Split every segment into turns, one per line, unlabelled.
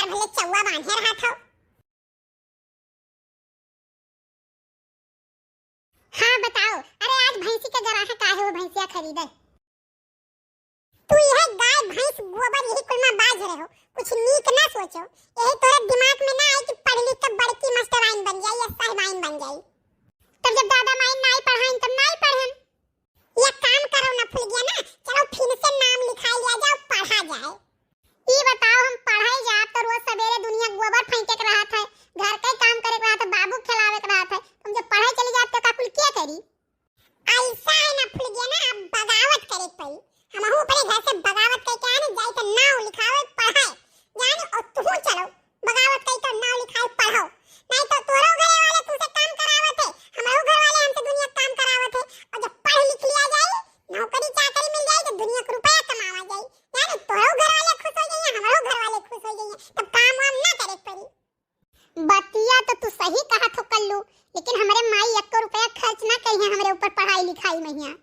भले चौवा बांधे रहा था। हाँ बताओ, अरे आज भैंसी के गराहा काहे वो भैंसिया खरीदे? तू यह गाय भैंस गोबर यही कुल में बाज रहे हो, कुछ नीक ना सोचो। यही तोरे दिमाग में ना आई कि पढ़ लिख के बड़की मास्टराइन बन जाई या साहिबाइन बन जाई। तब जब दादा माई नाई पढ़ाइन तब नाई पढ़न। या काम करो ना फुल गया ना, चलो फिर से नाम लिखाई लिया जाओ, पढ़ा जाए। ये बताओ हम पढ़ाई जा तो रोज सवेरे दुनिया गोबर फेंके के रहा था, घर का काम करे के रहा था, बाबू खिलावे के रहा था। तुम जब पढ़ाई चली जात तो का कुल क्या करी? ऐसा है ना फुल गया ना, अब बगावत करे पई। हमहू अपने घर से बगावत करके आने जाई तो नाम लिखाओ पढ़ाए जाने, और तू चलो बगावत कई तो नाम लिखाओ पढ़ो। नहीं तो तोरो घर वाले तुझसे काम करावत है, हमारो घर वाले हमसे दुनिया काम करावत है। और जब पढ़ लिख लिया जाए, नौकरी चाकरी मिल जाए तो दुनिया को रुपया कमावा जाए, यानी तोरो घर वाले खुश हो जाइए, हमारो घर वाले खुश हो जाइए, तब काम वाम ना करे पड़ी। बतिया तो तू सही कहा तो कल्लू, लेकिन हमारे माई 1 रुपया खर्च ना करी है हमारे ऊपर पढ़ाई लिखाई में। यहाँ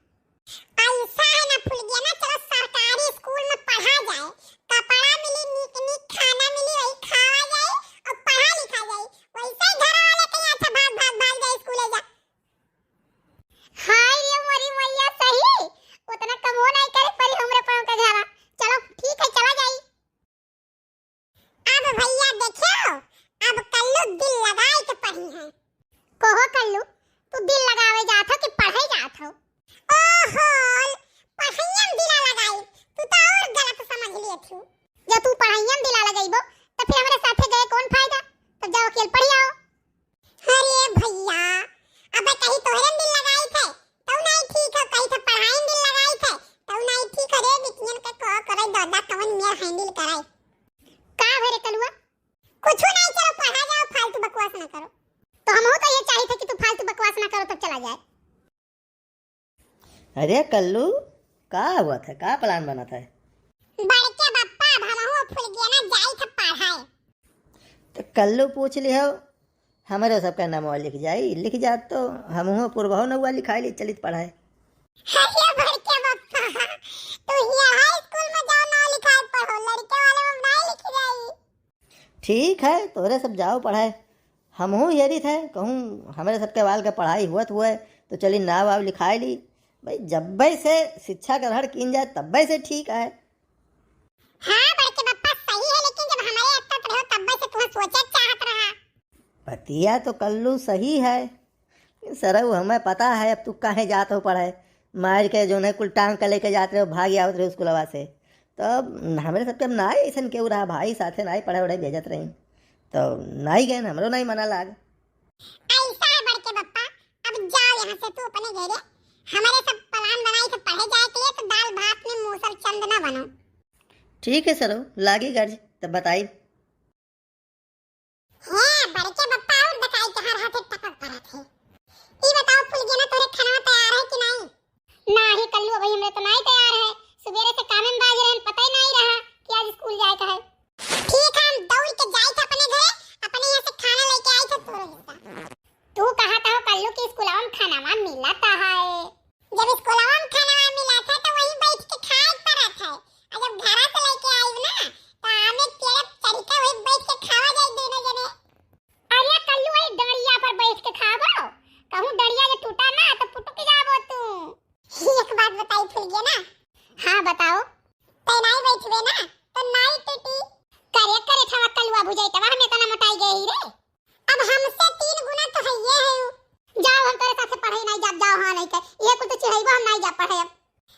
ऐसा है ना फुल गया ना, चलो सरकारी स्कूल में पढ़ा जाए, कपड़ा मिली, नीक नीक खाना मिली, वही खावा जाए और पढ़ा लिखा जाए। वैसे ही घर वाले कहीं अच्छा भाग जाए स्कूले जा। हाय रे मरी मैया, सही उतना कमो नहीं करे परी हमरे पांव का घरा। चलो ठीक है, चला जाई। अब भैया देखियो, अब कल्लू दिल लगाए के पढ़ी है। कहो कल्लू, तू दिल लगावे जात हो कि पढ़ाई जात हो? ओहो, पढ़ाईयम दिला लगाई, तू तो और गलत समझ लिए थी। जब तू पढ़ाईयम दिला लगाईबो तो फिर हमारे साथे गए कौन फायदा? तब जाओ अकेले पढ़ आओ। अरे भैया, अबे कहीं तोहरे दिल लगाई थे तो नहीं ठीक है, कहीं तो पढ़ाई दिल लगाई थे तो नहीं ठीक है रे। बिटियन के को करे दादा कौन मेरा हैंडल कराए? का भरे कलुआ, कुछ नहीं, चलो पढ़ा जाओ, फालतू बकवास ना करो। तो हम हो तो ये चाहिए थे कि तू फालतू बकवास ना करो, तब चला जाए।
अरे कल्लू, का हुआ था, का प्लान बना था?
बड़के बप्पा भमहु फुल गया ना, जाई था पढ़ाए।
तो कल्लू पूछ लियो, हमारे सबका नाम लिख जाई, लिख जा तो हमहु पूर्वहु नौवा लिखाई ली, चलित पढ़ाए।
अरे बड़के बप्पा, तू ये हाई स्कूल में जाओ ना लिखाई पढ़ो, लड़के वाले में नहीं लिख जाई।
ठीक है, तोरे सब जाओ पढ़ाए, हमहु यही थे कहूँ हमारे सबके वाल का पढ़ाई हुआ है तो चली नाव वाव लिखाई ली। भाई जब से शिक्षा ग्रहण की जाए तब से ठीक है।
हाँ बड़के बप्पा सही है, लेकिन जब हमारे अत्ता रहो तब से तुम्हें सोचा चाहत रहा।
बतिया तो कल्लू सही है, सरऊ हमें पता है अब तू काहे जात हो पढ़ाए, मार के जो है कुल टांग के लेके जाते रहो, भाग आवत रहे स्कूलवा से। तब हमारे सबके अब ना ऐसा क्यों रहा, भाई साथे ना पढ़ाई वढ़ाई भेजत रही तो नहीं गए, हमरो नहीं मना लाग।
ऐसा है बड़के बप्पा, अब जाओ यहाँ से तू अपने घरे, हमारे सब प्लान बनाई थे पढ़े जाए के लिए, तो दाल भात में मूसल चंद ना बनो।
ठीक है सरो, लागी गर्ज तब बताई।
हैं बड़के बप्पा, और बताई कहाँ रहा थे टपक पड़ा थे। ये बताओ फुल गया ना, तोरे खाना तैयार है कि नहीं? नहीं कल्लू, अभी हमरे तो नहीं तैयार है, सवेरे से काम में बाज रहे, पता ही नहीं रहा कि आज स्कूल जाए का है। ठीक है, हम दौड़ के जाए थे अपने घरे, अपने यहाँ से खाना लेके आए थे तोरे हिस्सा। तू कहा था कल्लू की स्कूलवा में खाना मिला था है? जब स्कूलवा में खाना मिला था तो वहीं बैठ के खाए पड़ा था, और जब घर से लेके आई ना तो आमे तेरे तरीका वहीं बैठ के खावा जाए दोनों जने। अरे कल्लू, वही डंडिया पर बैठ के खाबो, कहूं डंडिया जे टूटा ना तो पुटक जाबो तू। एक बात बताई फुल गया ना। हां बताओ। तै नहीं बैठवे ना तो नहीं टूटी, करे था कल्लुआ बुझाई तब हमें तना मोटाई गई रे। अब हमसे 3 गुना तो है ये है। जाओ हम तेरे साथ पढ़ाई नहीं जाब, जाओ हाँ नहीं कर ये कुछ तो चिढ़ाईबो, हम नहीं जा पढ़े अब।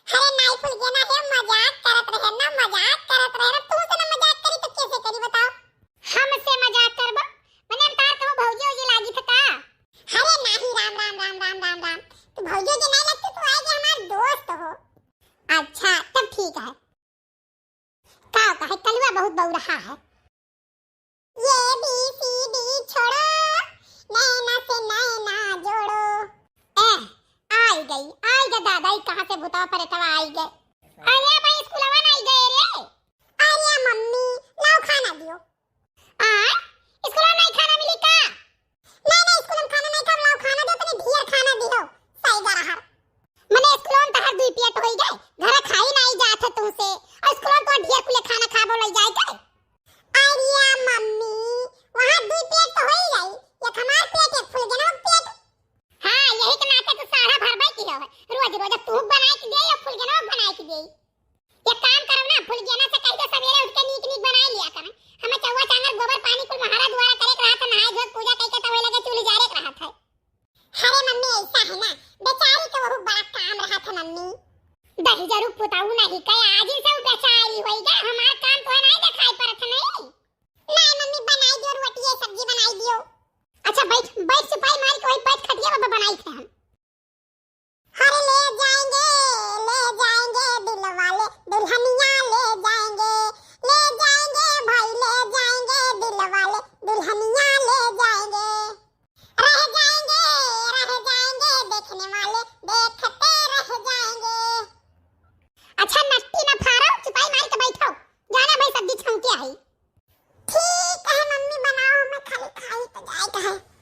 अरे नहीं फुल गया ना, ये मजाक करत रहे ना, मजाक करत रहे ना, तू से ना मजाक करी तो कैसे करी बताओ? हमसे मजाक करबो मने हम तार कहूं भौजी ओजी लागी था का? अरे नहीं, राम राम राम राम राम राम, तू भौजी ओजी नहीं लगती, तू आएगी हमार दोस्त हो। अच्छा तब ठीक है। का कहे कलुआ बहुत बऊ रहा है। ये बी सी डी छोड़ो, नैना से नैना जोड़ो। आई गई दादाई, कहाँ से भूतवा परेतवा आई गए। अरे भाई स्कूलवा नहीं गए रे। अरे मम्मी लाओ खाना दियो। स्कूल में नहीं खाना मिली का? नहीं स्कूल में खाना नहीं खा, लाओ खाना दो, तने ढेर खाना दियो सही जा रहा। मने स्कूल में तहर 2 पेट होई गए, घर खाई नहीं जात है तुमसे, और स्कूल में तो ढेर कुले खाना खाबो लई जाए के। अरे का है।